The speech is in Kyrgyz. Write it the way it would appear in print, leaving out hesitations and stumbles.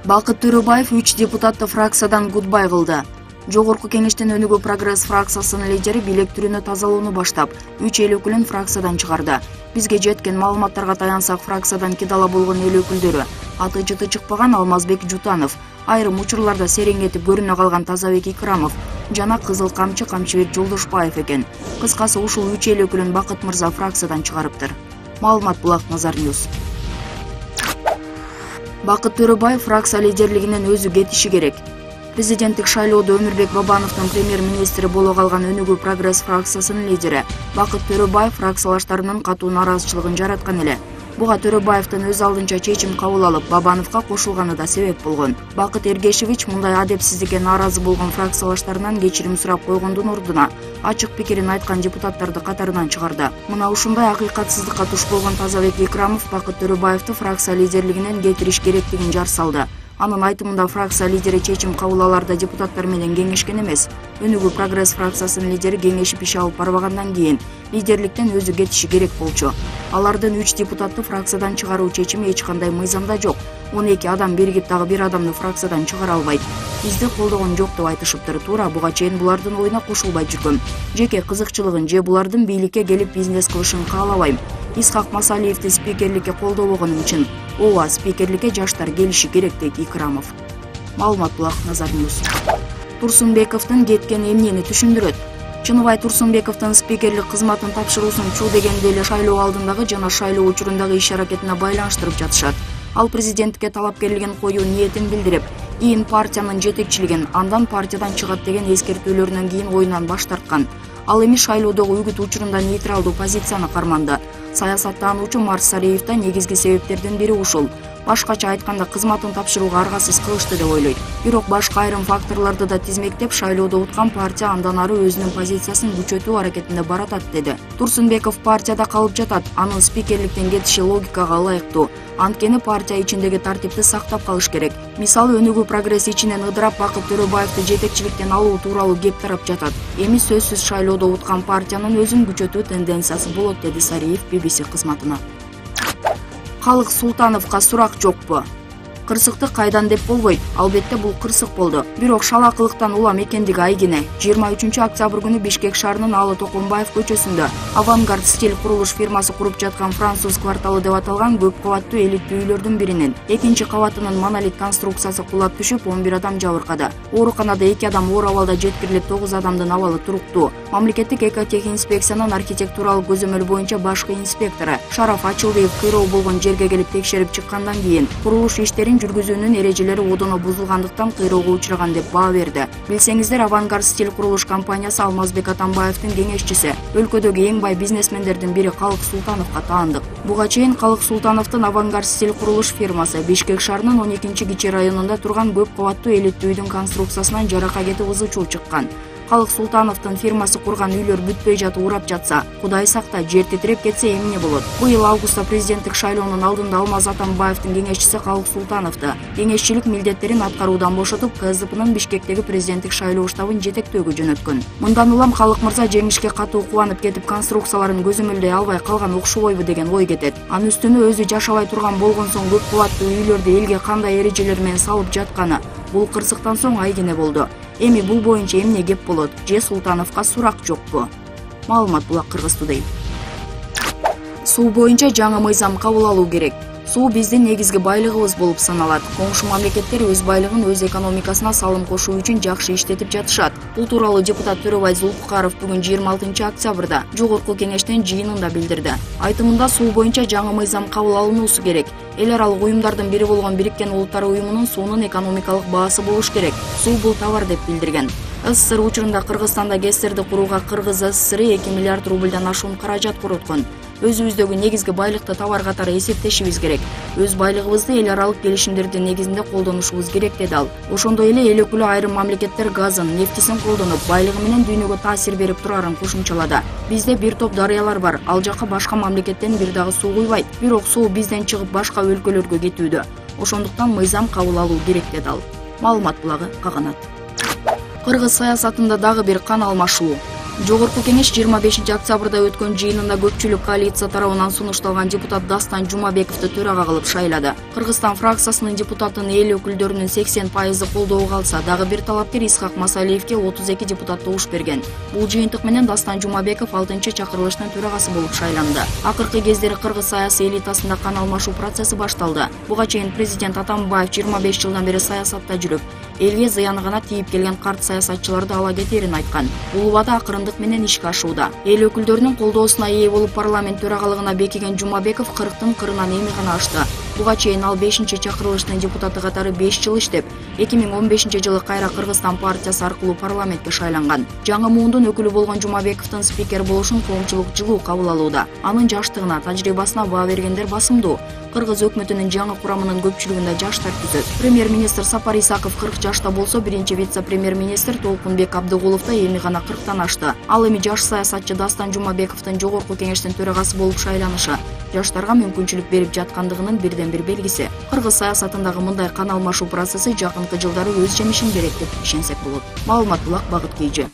Бакыт Төрөбаев 3 депутатты фракциядан гудбай кылды. Жогорку кеңештин өнүгүү прогресс фракциясынын лидери бийлик түрүнө тазалоону баштап, 3 эл өкүлүн фракциядан чыгарды. Бизге жеткен маалыматтарга таянсак, фракциядан кидала болгон эл өкүлдөрү аты жыты чыкпаган Алмазбек Жутанов, айрым учурларда сереңетип көрүнө калган Тазабек Икрамов жана Кызыл камчы Камчыбек Жолдошбаев экен. Кыскасы ушул 3 эл өкүлүн Бакыт мырза фракциядан чыгарыптыр. Маалымат Булак Назар Ньюс. Бакыт Төрөбаев фракция лидерлигинен өзү кетиши керек. Президенттик шайлоодо Өмүрбек Бабановдун премьер-министри боло калган өнүгүү прогресс фракциясынын лидери Бакыт Төрөбаев фракциялаштарынын катуу нааразычылыгын жараткан эле. Буга Төрөбаевдин өз алдынча чечим кабыл алып, Бабановго кошулганы да себеп болгон. Бакыт Эргешевич мындай адепсиздикке нааразы болгон фракциялаштарынан кечирим сурап койгондун ордуна ачык пикирин айткан депутаттарды катарынан чыгарды. Мына ушундай акыйкатсыздыкка туш болгон Тазабек Икрамов Бакыт Төрөбаевди фракция лидерлигинен кетириш керектигин жар салды. Анын айтымында фракция лидери чечим кабыл алаарда депутаттар менен кеңешкен эмес. Өнүгүү прогресс фракциясынын лидери кеңешип иш алып барбагандан кийин лидерликтен өзү кетиши керек болчу. Алардын 3 депутатты фракциядан чыгаруу чечими эч кандай мыйзамда жок. 12 адам биригип дагы бир адамды фракциядан чыгара албайт. Бизди колдогон жок деп айтышыптыр. Туура буга чейин булардын оюна кошулбай жүргөм. Жеке кызыкчылыгын же булардын бийликке келип бизнес кылышын каалабайм. Исхак Масалиевди спикерликке колдобогонум үчүн ооба, спикерликке жаштар келиши керек дейт Икрамов. Маалымат Булак Назар Ньюс. Турсунбековдун кеткени эмнени түшүндүрөт? Чыныбай Турсунбековдун спикерлик кызматын тапшыруусун чуу дегенде эле шайлоо алдындагы жана шайлоо учурундагы иш-аракетине байланыштырып жатышат. Ал президенттикке талапкерлигин коюу ниетин билдирип, кийин партиянын жетекчилигин, андан партиядан чыгат деген эскертүүлөрүнөн кийин оюнан баш тарткан. Ал эми шайлоодогу үгүт учурунда нейтралдуу позицияны карманды. Саясаттануучу Марс Сариев да негизги себептердин бири ушул. Башкача айтканда, кызматын тапшырууга аргасыз кылышты деп ойлойт. Бирок башка айрым факторлорду да тизмектеп, шайлоодо уткан партия андан ары өзүнүн позициясын күчөтүү аракетинде баратат деди. Турсунбеков партияда калып жатат, анын спикерликтен кетиши логикага ылайыктуу. Анткени партия ичиндеги тартипти сактап калыш керек. Мисалы, өнүгүү прогресс ичинен ыдырап Бакыт Төрөбаевди жетекчиликтен алуу тууралуу кеп тарап жатат. Эми сөзсүз шайлоодо уткан партиянын өзүн күчөтүү тенденциясы болот, деди Сариев BBC кызматына. Калык Султановго сурак жокпу? Кырсыкты кайдан деп болбойт. Албетте бул кырсык болду. Бирок шалакылыктан улам экендиги айгине. 23 октябрь күнү Бишкек шаарынын Алы Токонбаев көчөсүндө Авангард стиль курулуш фирмасы куруп жаткан француз кварталы деп аталган көп кабаттуу элиттүү үйлөрдүн биринин 2 кабатынын монолит конструкциясы кулап түшүп, 11 адам жабыркады. Ооруканада 2 адам оор абалда жеткирилип, 9 адамдын абалы туруктуу. Мамлекеттик экотех инспекциянын архитектуралык көзөмөл боюнча башкы инспектору Шараф Ачылбиев кыйроо болгон жерге келип текшерип чыккандан кийин курулуш иштерин жүргүзүүнүн эрежелери одоно бузулгандыктан кыйроого учураган деп баа берди. Билсеңиздер, Авангард стиль курулуш компаниясы Алмазбек Атамбаевдин кеңешчиси, өлкөдөгү эң бай бизнесмендердин бири Калык Султановго таандык. Буга чейин Калык Султановдун Авангард стиль курулуш фирмасы Бишкек шаарынын 12-кичи районунда турган көп кабаттуу элиттүү үйдүн конструкциясынан жарака кетип ызы-чуу чыккан. Калык Султановдун фирмасы курган үйлөр бүтпөй жатып урап жатса, Кудай сакта, жер титиреп кетсе эмне болот? Быйыл августта президенттик шайлоонун алдында Алмаз Атамбаевдин кеңешчиси Калык Султановду кеңешчилик милдеттерин аткаруудан бошотуп, КСДПнын Бишкектеги президенттик шайлоо штабын жетектөөгө жөнөткөн. Мындан улам Калык мырза жеңишке катуу кубанып кетип, конструкцияларын көзөмөлдөй албай калган окшобойбу деген ой кетет. Анын үстүнө өзү жашабай турган болгон соң көп кабаттуу үйлөрдү элге кандай эрежелер менен салып жатканы бул кырсыктан соң айгине болду. Эми бул боюнча эмне кеп болот? Же Султановго сурак жокпу? Маалымат Булак Кыргыз Today. Суу боюнча жаңы мыйзам кабыл алуу керек. Суу биздин негизги байлыгыбыз болуп саналат. Коңшу мамлекеттер өз байлыгын өз экономикасына салым кошуу үчүн жакшы иштетип жатышат. Бул тууралуу депутат Төрөбай Зулпукаров бүгүн 26 октябрда жогорку кеңештин жыйынында билдирди. Айтымында, суу боюнча жаңы мыйзам кабыл алынуусу керек. Эл аралык уюмдардын бири болгон Бириккен Улуттар уюмунун суунун экономикалык баасы болуш керек. Суу бул товар деп билдирген. СССР учурунда Кыргызстанда ГЭСтерди курууга Кыргыз СССР 2 миллиард рубльдан ашуун каражат короткон. Өзүбүздөгү негизги байлыкты товар катары эсептешибиз керек. Өз байлыгыбызды эл аралык келишимдердин негизинде колдонушубуз керек, деди ал. Ошондой эле эл өкүлү айрым мамлекеттер газын, нефтисин колдонуп, байлыгы менен дүйнөгө таасир берип турарын кошумчалады. Бизде бир топ дарыялар бар. Ал жака башка мамлекеттен бир дагы суу куйбайт. Бирок суу бизден чыгып башка өлкөлөргө кетүүдө. Ошондуктан мыйзам кабыл алуу керек, деди ал. Маалымат булагы Каганат. Кыргыз саясатында дагы бир кан алмашуу. Жогорку кеңеш 25 октябрда өткөн жыйынында көпчүлүк коалиция тарабынан сунушталган депутат Дастан Жумабековду төрага кылып шайлады. Кыргызстан фракциясынын депутатын эл өкүлдөрүнүн 80% колдоого алса, дагы бир талапкер Исхак Масалиевке 32 депутат добуш берген. Бул жыйынтык менен Дастан Жумабеков 6-чакырылыштын төрагасы болуп шайланды. Акыркы кездери кыргыз саясий элитасында кан алмашуу процесси башталды. Буга чейин президент Атамбаев 25 жылдан бери саясатта жүрүп, элге зыяны гана тийип келген карт саясатчыларды ала кетерин айткан. Бул убада акырындык менен ишке ашууда. Эл өкүлдөрүнүн колдоосуна ээ болуп парламент төрагалыгына бекиген Жумабеков 40-тын кырынан эми гана ашты. Буга чейин ал 5-чакырылыштын депутаты катары 5 жыл иштеп, 2015 жылы кайра Кыргызстан партиясы аркылуу парламентке шайланган. Жаңы муундун өкүлү болгон Жумабековдун спикер болушун коомчулук жылуу кабыл алууда. Анын жаштыгына, тажрыйбасына баа бергендер басымдуу. Кыргыз өкмөтүнүн жаңы курамынын көпчүлүгүндө жаштар түзөт. Премьер-министр Сапар Исаков 40 жашта болсо, биринчи вице-премьер-министр Толкунбек Абдыгулов да эми гана 40-тан ашты. Ал эми жаш саясатчы Дастан Жумабековдун жогорку кеңештин төрагасы болуп шайланышы жаштарга мүмкүнчүлүк берип жаткандыгынын бирден-бир белгиси. Кыргыз саясатындагы мындай кан алмашуу процесси жакынкы жылдары өз жемишин берет деп ишенсек болот. Маалымат Булак Багыт Кийже.